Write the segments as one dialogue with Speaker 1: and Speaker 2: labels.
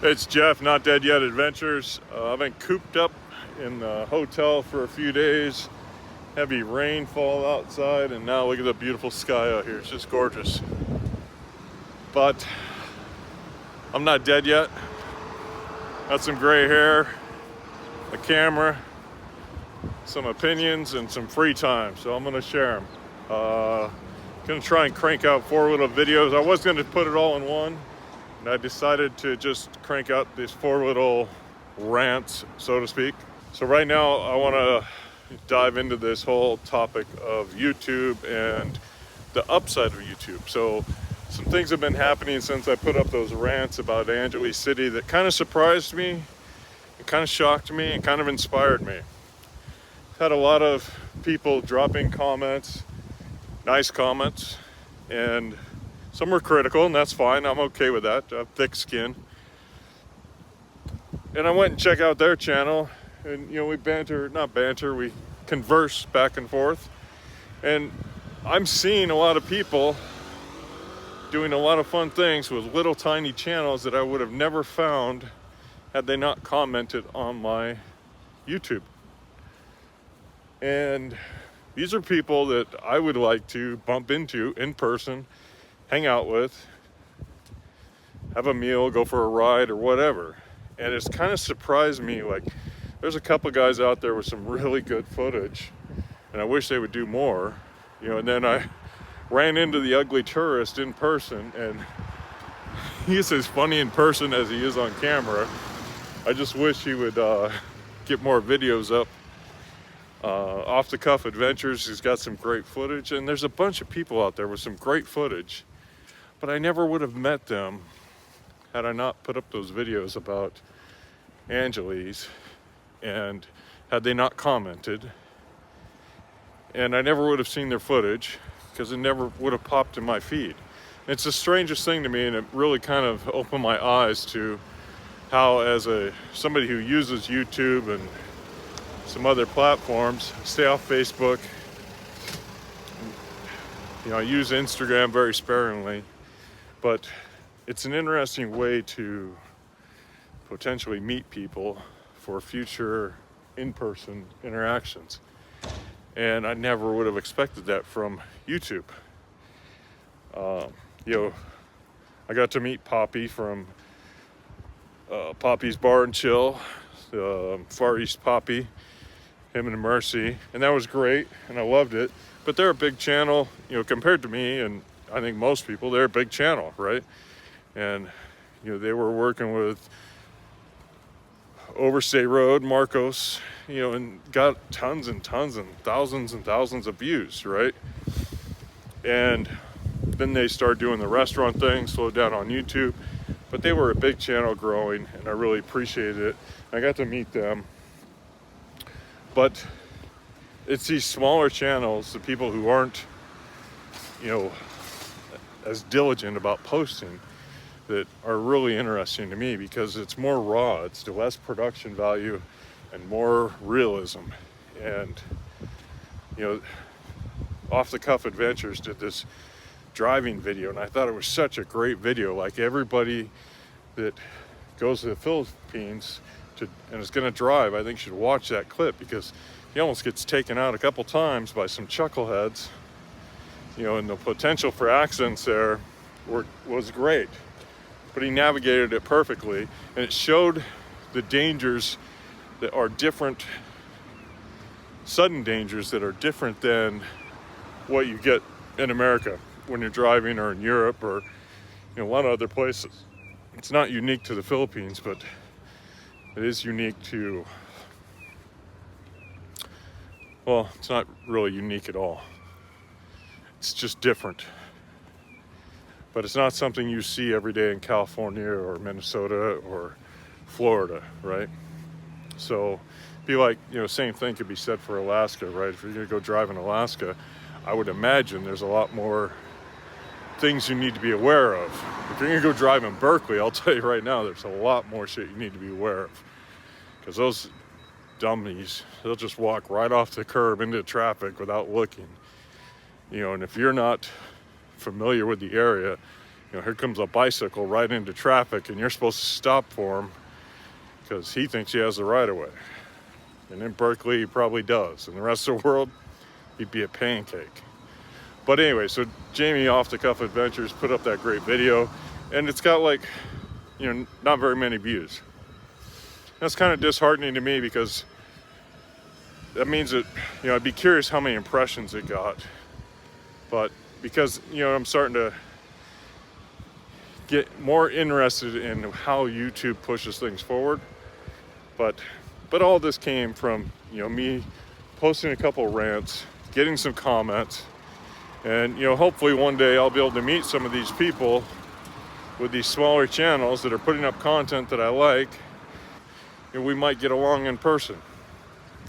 Speaker 1: It's Jeff, Not Dead Yet Adventures. I've been cooped up in the hotel for a few days. Heavy rainfall outside, and now look at the beautiful sky out here. It's just gorgeous. But I'm not dead yet. Got some gray hair, a camera, some opinions, and some free time. So I'm gonna share them. Gonna try and crank out 4 little videos. I was gonna put it all in one, and I decided to just crank out these 4 little rants, so to speak. So right now I wanna dive into this whole topic of YouTube and the upside of YouTube. So some things have been happening since I put up those rants about Angeles City that kind of surprised me, it kind of shocked me, and kind of inspired me. I've had a lot of people dropping comments, nice comments, and some were critical, and that's fine. I'm okay with that. I have thick skin. And I went and checked out their channel, and we converse back and forth. And I'm seeing a lot of people doing a lot of fun things with little tiny channels that I would have never found had they not commented on my YouTube. And these are people that I would like to bump into in person, hang out with, have a meal, go for a ride or whatever. And it's kind of surprised me, like there's a couple guys out there with some really good footage, and I wish they would do more, and then I ran into the ugly tourist in person, and he's as funny in person as he is on camera. I just wish he would get more videos up. Off the Cuff Adventures, he's got some great footage, and there's a bunch of people out there with some great footage, but I never would have met them had I not put up those videos about Angeles, and had they not commented, and I never would have seen their footage because it never would have popped in my feed. It's the strangest thing to me, and it really kind of opened my eyes to how, as somebody who uses YouTube and some other platforms, stay off Facebook. I use Instagram very sparingly, but it's an interesting way to potentially meet people for future in-person interactions. And I never would have expected that from YouTube. I got to meet Poppy from Poppy's Bar and Chill, Far East Poppy, him and Mercy, and that was great, and I loved it. But they're a big channel, compared to me, and I think most people, they're a big channel, right? And they were working with Overstay Road, Marcos, and got tons and tons and thousands of views, right? And then they started doing the restaurant thing, slowed down on YouTube, but they were a big channel growing, and I really appreciated it. I got to meet them. But it's these smaller channels, the people who aren't, as diligent about posting, that are really interesting to me, because it's more raw, it's the less production value and more realism. And Off the Cuff Adventures did this driving video, and I thought it was such a great video. Like, everybody that goes to the Philippines and is going to drive, I think should watch that clip, because he almost gets taken out a couple times by some chuckleheads, and the potential for accidents there was great. But he navigated it perfectly, and it showed the dangers that are different, sudden dangers that are different than what you get in America when you're driving, or in Europe, or a lot of other places. It's not unique to the Philippines, but it is unique to, well, it's not really unique at all. It's just different. But it's not something you see every day in California or Minnesota or Florida, right? So, be like, same thing could be said for Alaska, right? If you're gonna go drive in Alaska, I would imagine there's a lot more things you need to be aware of. If you're gonna go drive in Berkeley, I'll tell you right now, there's a lot more shit you need to be aware of. Because those dummies, they'll just walk right off the curb into traffic without looking. And if you're not familiar with the area, here comes a bicycle right into traffic and you're supposed to stop for him because he thinks he has the right of way. And in Berkeley, he probably does. In the rest of the world, he'd be a pancake. But anyway, so Jamie Off the Cuff Adventures put up that great video, and it's got like, not very many views. That's kind of disheartening to me because that means that, I'd be curious how many impressions it got. But because, I'm starting to get more interested in how YouTube pushes things forward. But all this came from, me posting a couple rants, getting some comments, and, hopefully one day I'll be able to meet some of these people with these smaller channels that are putting up content that I like, and we might get along in person.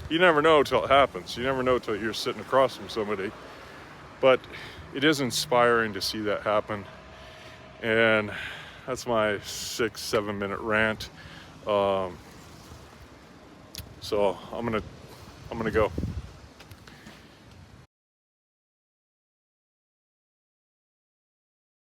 Speaker 1: You never know till it happens. You never know till you're sitting across from somebody. But it is inspiring to see that happen. And that's my 6-7 minute rant. So I'm gonna go.